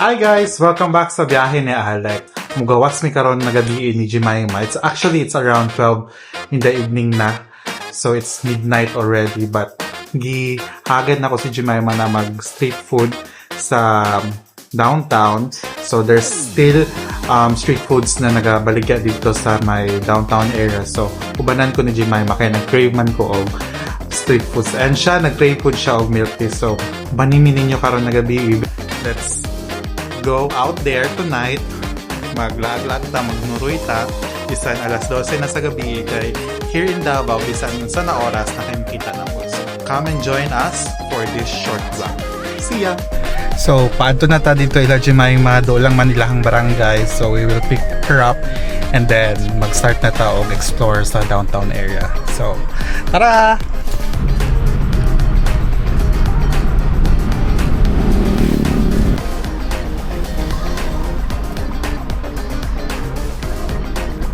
Hi guys! Welcome back sa biyahe ni Alec. Mugawas mi karon na gabi ni Jemima. It's around 12 in the evening na. So it's midnight already, but gihagad na ko si Jemima na mag street food sa downtown. So there's still street foods na nagabaligya dito sa my downtown area. So ubanan ko ni Jemima kaya nag-crave man ko og street foods. And siya, nag-crave food siya og milk tea. So banimi ninyo karon na gabi. Let's go out there tonight. Maglaag-laag ta, magnuroy ta. Bisan alas 12 na sa gabi kay here in Davao, bisan sa na oras na kayo kita na po. So, come and join us for this short vlog. See ya! So, paadto na ta dito ila Jemima, do lang Manilahang barangay. So, we will pick her up and then mag-start na ta og explore sa downtown area. So, tara!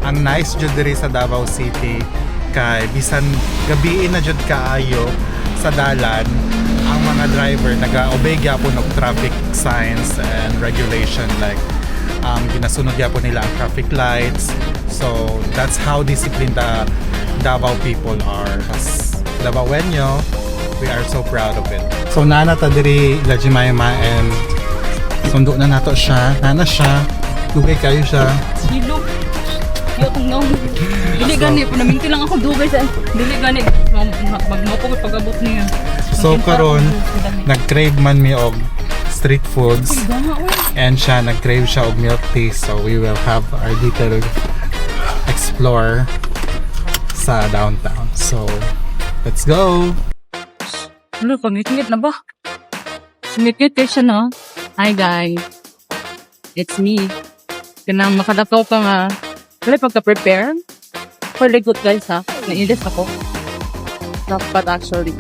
Ang nice jud diri sa Davao City kay bisan gabi na jud kaayo sa dalan, ang mga driver naga-obey gyapon og traffic signs and regulation, like ginasunod gyapon nila ang traffic lights. So that's how disciplined the Davao people are. As Davaoenyo, we are so proud of it. So nana ta diri la Jemima and sundo na nato siya. Nana siya, dugay kayo siya. Dili gani po naminti lang ako dugay sa dili gani magmapugod pag-abot niya. So karon nag-crave man mi og street foods and siya nag-crave siya og milk tea, so we will have our detailed explore sa downtown. So let's go. Ano pangit-ngit na ba? Ngit-ngit kayo siya, no? Hi guys, it's me. Kanang makadakaw ka nga. Wala pagka-prepare. Really good guys ha. Nailis ako. Dapat actually.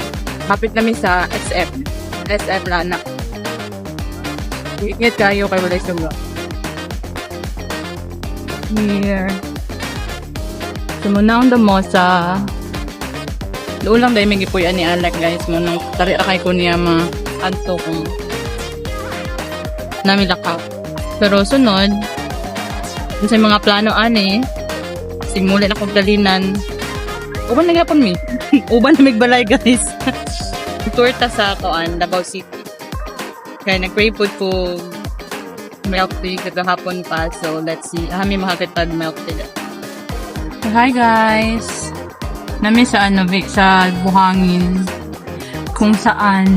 Kapit namin sa SM. SM Lana. Iingat kayo kay wala isang here. Sumunang mo sa doon lang dahil may gipuyan ni Alec guys. Munang tari akay ko niya ma-adto kung namilakaw. Pero sunod, sa mga plano ani, simulan akong dalinan. Uban na gapon mi. Uban na migbalay guys. Tour ta sa Kuan, Davao City. Kaya nag-crave food ko milk tea kagahapon pa. So let's see. Kami makakitad milk tea. Hi guys. Nami sa sa Buhangin. Kung saan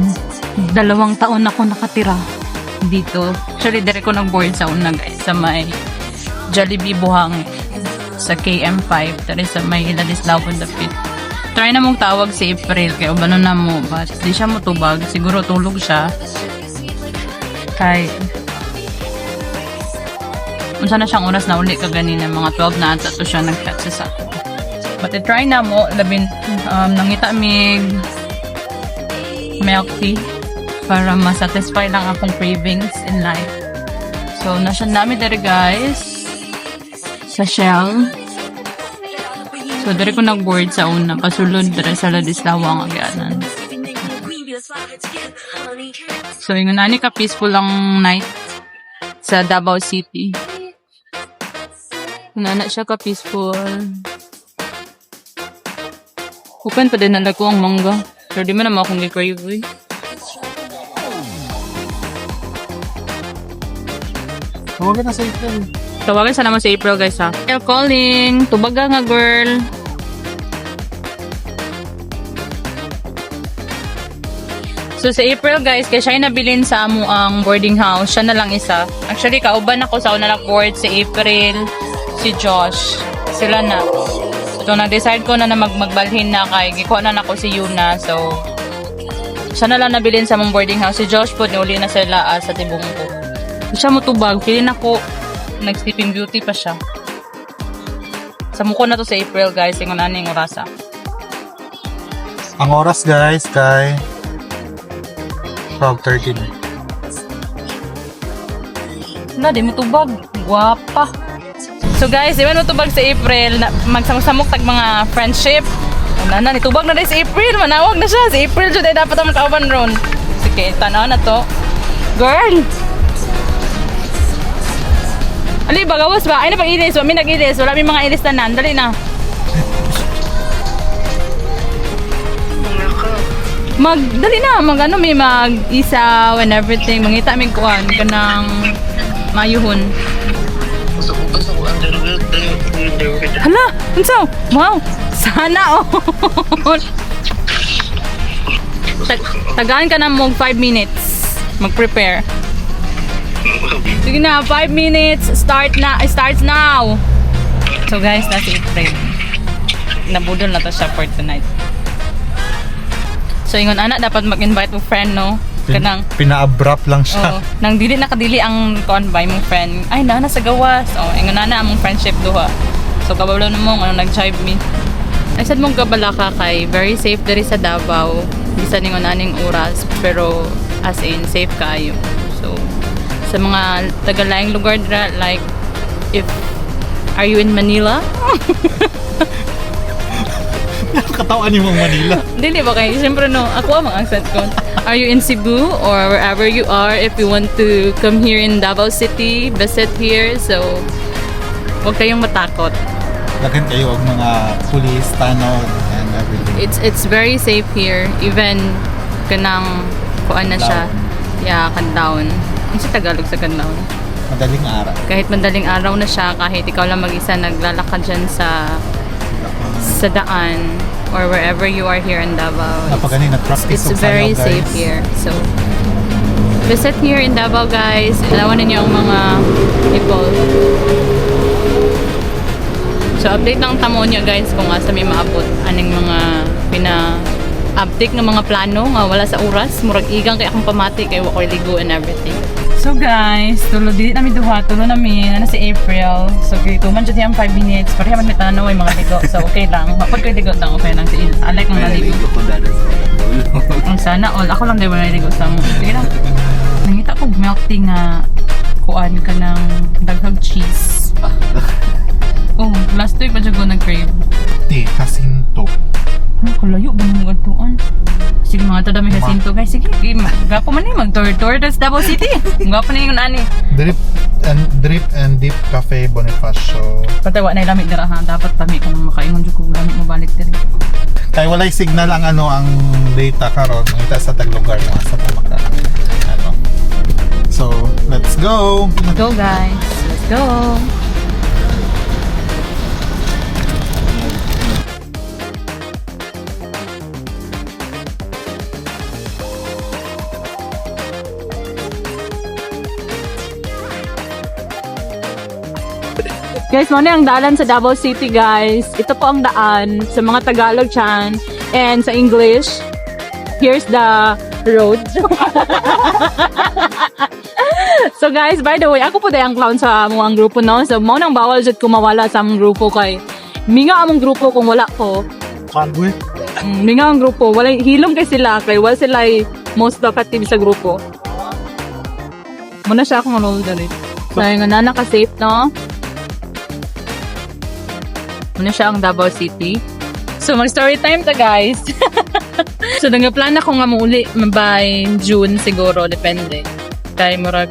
2 taon ako nakatira dito. Actually, dire ko nag-board sa una guys. Sa may Jollibee Buhangin sa KM5 tari sa may Ladislao on the pit. Try na mong tawag si April kay ubano na mo, but di siya motubag, siguro tulog siya kay unsa na siyang oras na uli ka ganina, mga 12 na ata to siya nag-chat sa ako. But try na mo labin nangita mig milk tea para ma-satisfy lang akong cravings in life. So nasya namin dere guys sa Shell. So, dari ko nag-board sa una. Pasulod dari sa Ladislao ang agyanan. So, yung nani ka peaceful lang night sa Davao City. Nana siya ka peaceful. Hupan pa din nala ko ang mangga. Pero di man naman akong gi-crave eh. Huwag na sa April. Tawagan sa naman si April guys ha. You're calling. Tubaga nga girl. So sa April guys, kaya siya yung nabilin sa amo ang boarding house. Siya na lang isa. Actually kauban ako sa una board si April, si Josh. Sila na. So na-decide ko na magbalhin na kay gikuha na ako si Yuna. So siya na lang nabilin sa among boarding house. Si Josh po niuli na sila sa tibong ko. Siya mo tubag. Pilin ako. Nag-sleeping beauty pa siya. Sa muko na to sa April guys, yung naning orasa. Ang oras guys kay 12:30. Na, di mo tubag. Guwapa. So guys, di ba mo tubag sa April, magsamok-samok tag mga friendship. Wala na, nitubag na rin si April. Manawag na siya. Si April dyan ay dapat ang makauban ron. Sige, tanaw na to. Girl! Ali ba gawas ba? Ay na pag ilis, may nag-ilis, wala may mga ilis tanan. Dali na. Dali na, ano may mag-isaw and everything. Mangita may kuhan kanang mayuhon. Hala, unsaw? Wow, sana all. Tagaan ka na mo 5 minutes. Mag-prepare. Sige na, 5 minutes. Starts now. So guys, that's it, friend. Nabudol na to siya for tonight. So ingon anak dapat mag-invite mo friend, no? Kanang Pina-abrupt lang siya. oh, nang dili nakadili ang convoy mong friend. Ay na sa gawas. Oh, ingon ana among friendship duha. So kabalo namo ano nag-chive me. Ay sad mong kabala ka kay very safe diri sa Davao. Bisan ningon aning oras pero as in safe kayo. So sa mga tagalayang lugar dira like if are you in Manila? Katawan ni mong Manila. Dili ba kayo? Siyempre no, ako ang accent ko. Are you in Cebu or wherever you are if you want to come here in Davao City, visit here, so huwag kayong matakot. Lagan kayo ang mga police, tanod, and everything. It's very safe here, even kanang kuan na siya. Yeah, kandaon. Ano sa Tagalog sa kandaon? Madaling araw. Kahit madaling araw na siya, kahit ikaw lang mag-isa naglalakad dyan sa daan or wherever you are here in Davao. Napagaling nag-practice It's og very sayaw, guys. safe here. So, visit here in Davao, guys. Ilawan ninyo ang mga people. So, update lang tamo nyo, guys, kung asa may maabot. Aning mga pina-update ng mga plano nga wala sa oras. Murag igang kay akong pamati kay wakoy ligo and everything. So guys, tulo dili namin duha, tulo namin ano si April. So gito man jud yang 5 minutes. Pareha man may tanaw ay mga ligo. So okay lang. Pag kay ligo lang okay lang si Il. I like ang naligo. Ang sana all ako lang dai wala ligo sa mo. Sige lang. Nangita ko milk tea nga kuan ka ng daghang cheese. Oh, last week pa jud ko nag-crave. Di, kasinto. Ano kalayo ba mo gatuan? Sige mga tada may Jacinto guys. Sige, gapo man ni mag-tour sa Davao City. Gapo na yung ani. Drip and Deep Cafe Bonifacio. Patawa na lamig dira ha. Dapat tami ka nang makaingon jud kung lamig mo balik diri. Kaya walay signal ang ang data karon ngita sa taglugar mo asa pa maka. So, let's go. Let's go guys. Let's go. Guys, mo na ang daanan sa Davao City, guys. Ito po ang daan sa mga Tagalog chan and sa English. Here's the road. So guys, by the way, ako po dayang clown sa among grupo no. So mo nang bawal jud ko mawala sa among grupo kay minga among grupo kung wala ko. Kanwe. Minga ang grupo, wala hilom kay sila kay wala sila most talkative sa grupo. Muna siya akong roll dali. So yung naka safe no. Muna siya ang Davao City. So, mag-story time ta guys. So, nagaplan ako nga mauli by June siguro, depende. Kaya murag,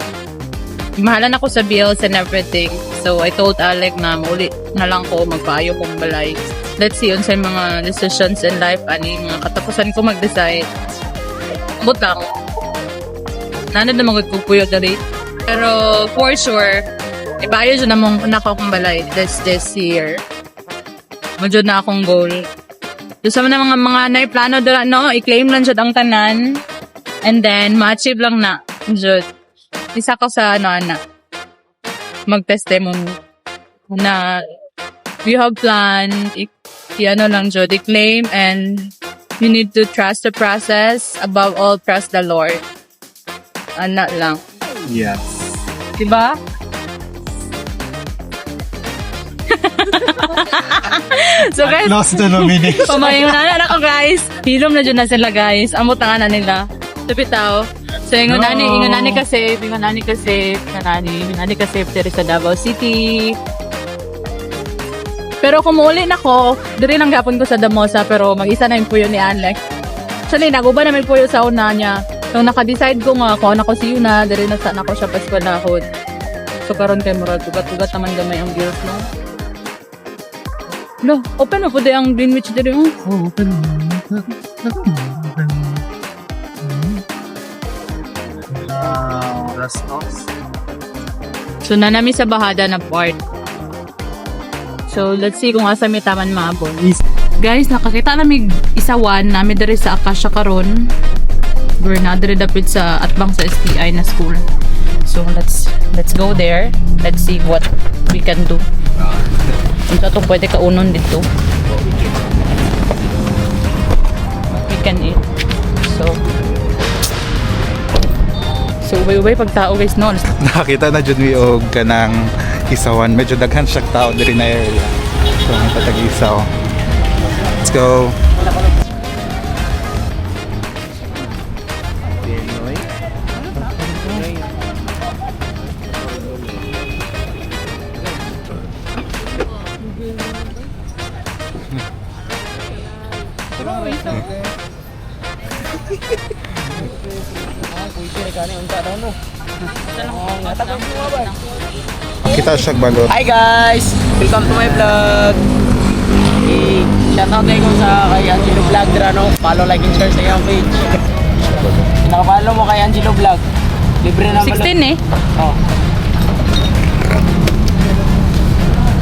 mahalan ako sa bills and everything. So, I told Alec na mauli na lang ko magpaayo kong balay. Let's see yun sa mga decisions in life, ani mga katapusan ko mag-decide. But lang. Nanad na magod ko puyo dali. Pero, for sure, ibayo dyan namang nako kong balay this year. Medyo na akong goal. So, sa mga naiplano doon, no, i-claim lang dyan ang tanan. And then, ma-achieve lang na. Dyan. Isa ko sa, mag-testimony. Na, you have plan, i-ano lang dyan, i-claim, and you need to trust the process. Above all, trust the Lord. Ano lang. Yes. Diba? So guys, Lost the nomination. pamayon na ako guys. Hilom na dyan na sila guys. Amot na nga na nila. Tupitaw. So ingon nani kasi diri sa Davao City. Pero kung muuli na ko, diri lang gapon ko sa Damosa pero mag-isa na yung puyo ni Alec. Actually, naguba namin puyo sa una niya. Nung naka-decide ko nga kung ako si Yuna, diri na sana ako siya paskwalahod. So karon kay murag tugat-tugat naman gamay ang bills no. No, open na po ang Greenwich diri oh. Oh, open. That's nice. So nanami sa bahada na part. So let's see kung asa may taman maabot. Guys, nakakita namig isawan nami diri sa Akasha karon. We're na diri dapit sa atbang sa STI na school. So let's go there. Let's see what we can do. Unsa to pwede kaunon dito. We can eat. So ubay-ubay pag tao guys no. Nakakita na dyan mi og kanang isawan. Medyo daghan siya tao diri na area. So may patag-isaw. Let's go. Kita siya balot. Hi guys! Welcome to my vlog! Shoutout kayo sa kay Angelo Vlog no? Follow, like, and share sa iyong page. Nakapalo mo kay Angelo Vlog. Libre na 16 eh. Oh.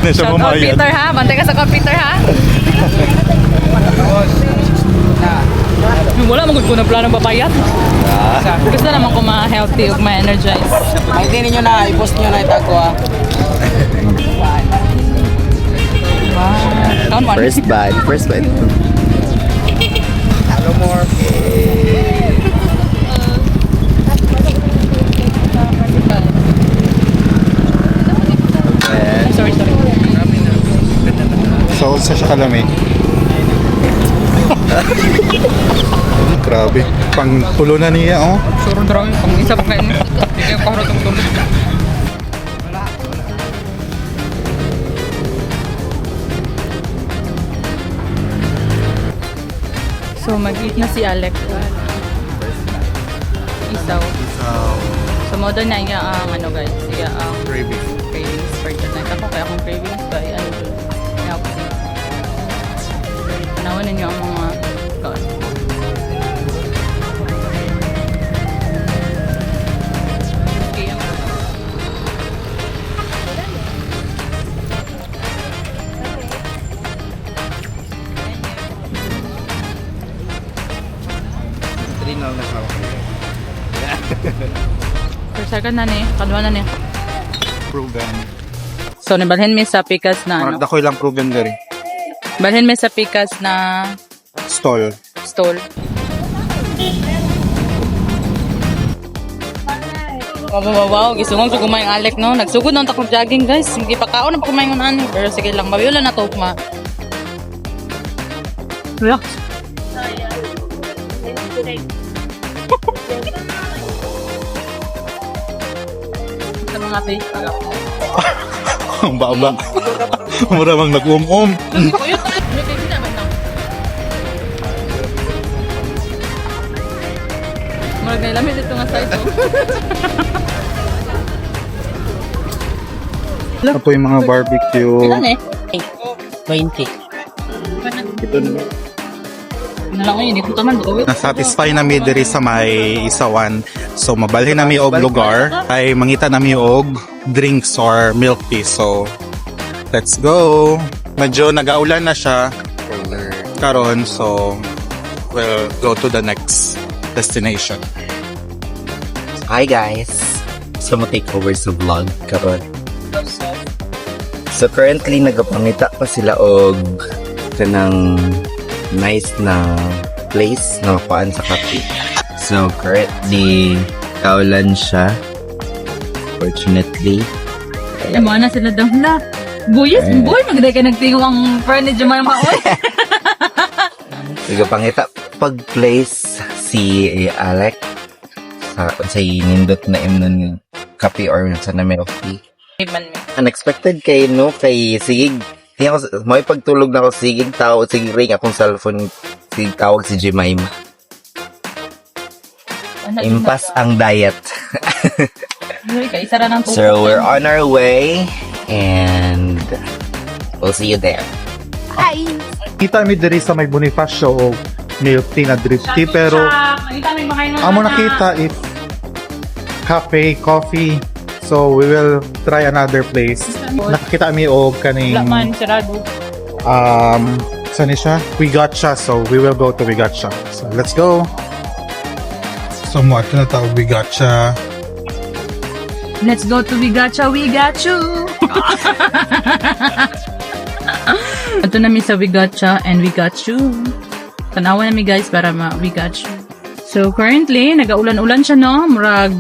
Na siya Shout out mamayan. Peter ha. Bantay ka sa computer ha. Wala magud ko na planong papayat. Gusto naman ko ma-healthy ug ma-energize. Maintain niyo na, i-post niyo na itag ko ah. Count one. First bite. Hello more. Sorry. So, sa siya kalami. Grabe. Pang tulo na niya, oh. Suro draw yung pang isa pa kayo. Hindi kayo kahurot ang tulog. So, mag-eat na si Alec. Isaw. So, modern na iya ang ano guys. Iya ang Craving. cravings for tonight. Ako kaya akong cravings ba? Ano yun? Healthy. Panawan ninyo ang mga God. Okay, ang for second na ni. Kadwa na ni. Proven. So, nabalhin mi sa pikas na ano. Maragda ko ilang proven diri. Balhin mi sa pikas na Stall. stall. Wow. Gisungong ko kumain Alec, no? Nagsugod ng takong jogging, guys. Hindi pa kaon na pa kumain ng ani. Pero sige lang, mabiyula na to, ma. Relax. Sa mga taste, Ang baba. Mura mang nag-um-um. Marag na ilamit ito nga side, oh. Ito yung mga barbecue. Ilan eh? 20. Nalang ko yun, hindi ko taman buwit. Na-satisfy nami diri sa may isawan. So, mabalhin nami og lugar. Ay, mangita nami og drinks or milk tea. So, let's go. Medyo nagaulan na siya karon, so we'll go to the next destination. Hi guys! So mo take over sa vlog karon. So currently nagapangita pa sila og kanang nice na place na paan sa kape. So currently kaulan siya. Fortunately. Ay, mo na sila daw na. Buyes, boy, magday ka nagtingo ang friend ni Jemima Oy. Nagapangita pag place si Alec sa nindot na imnon kape or sa namin of tea. Unexpected kay no kay sigig tiyan ko may pagtulog na ako sigig tao sige ring akong cellphone sig tawag si Jemima. Impas ang diet. Isa ra ng So we're on our way and we'll see you there. Kita mi diri sa may Bonifacio o milk tea na drip tea pero amo nakita if cafe, coffee. So we will try another place. Nakita mi og kaning sarado. saan ni siya? Wigacha. So we will go to Wigacha. So let's go. So mo ato na tawag Wigacha. Let's go to Wigacha, we got you! Ito na mi sa Wigacha and we got you. Tanawa na mi guys para we got you. So currently, nagaulan-ulan siya no, murag.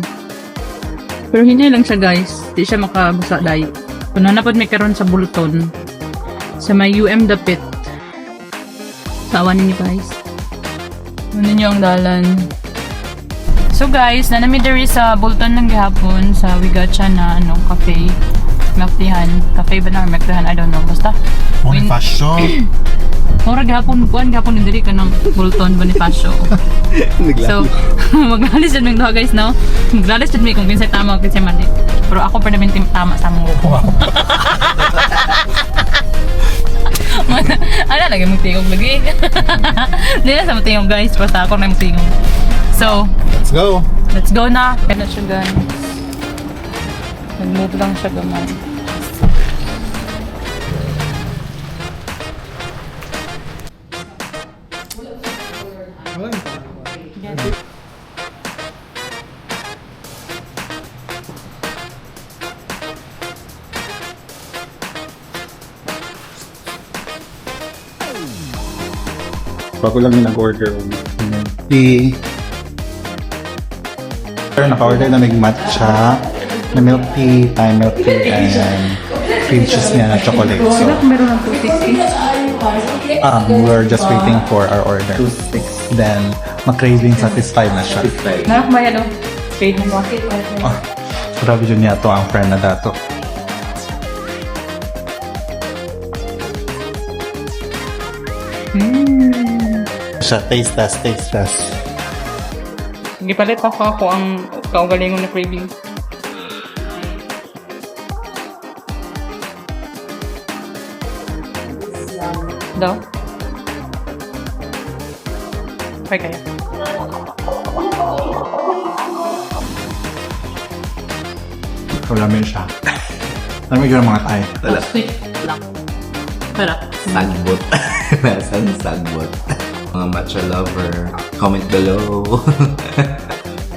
Pero hinay lang siya guys, di siya makabusa dayo. Puno na pod may karon sa Bulton. Sa may UM Dapit. Sawa ninyo guys. Ano ninyo ang dalan. So guys, nanami diri sa Bulton ng gihapon sa Wigacha na cafe. Milkteahan. Cafe ba na or milkteahan? I don't know. Basta. Bonifacio. Mura gihapon, gihapon din diri ka ng Bulton, Bonifacio. So, maglalis yun ng doha guys, no? Maglalis yun may kung kinsay tama o kinsay mali. Pero ako pa namin tama sa mga ko. Ano, lagi mong tingog lagi. Hindi na sa matingog guys, basta ako na yung tingog. So, Let's go. na. Kaya na siya guys. Nag-move lang siya gamay. Bago lang yung nag-order. Naka-order na may matcha, na milk tea, Thai milk tea, and cream cheese niya na chocolate. So, Meron ng 260. we're just waiting for our order. Then, ma-craving satisfied na siya. Narak ba yan o? Trade mo. Grabe yun niya to ang friend na dato. Siya, taste test. Gipalit ako ang kaugalingon na craving. Daw? Okay kaya. Kulamin siya. Lamig yung mga Thai. Sweet lang. Sarap. Sagbot. Nasaan sagbot? Mga matcha lover, comment below.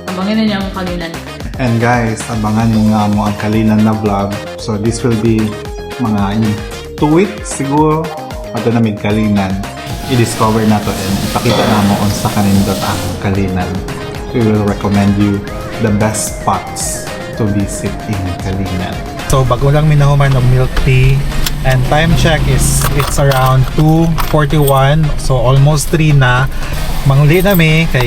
Abangin na niya ang kalinan. And guys, abangan nyo nga mo ang kalinan na vlog. So this will be mga 2 weeks siguro. Ato namin kalinan. I-discover na to and ipakita na mo kung sa kanindot ang kalinan. We will recommend you the best spots to visit in Kalinan. So bago lang minahuman ng milk tea. And time check is it's around 2:41, so almost 3 na. Mangli na mi kay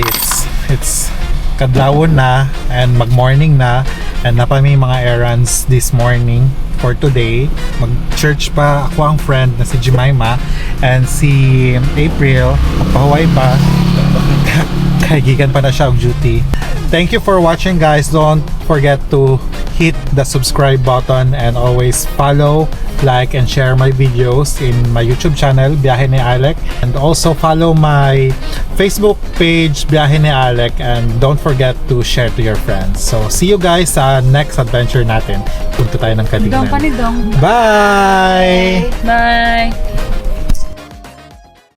it's kadlawon na and mag-morning na and napami mga errands this morning for today. Mag-church pa ako ang friend na si Jemima and si April, pahuway pa. Kay gikan pa na siya og duty. Thank you for watching guys. Don't forget to hit the subscribe button and always follow, like, and share my videos in my YouTube channel, Biyahe ni Alec. And also follow my Facebook page, Biyahe ni Alec. And don't forget to share to your friends. So, see you guys sa next adventure natin. Punta tayo ng Kalinan. Panidong. Bye! Bye!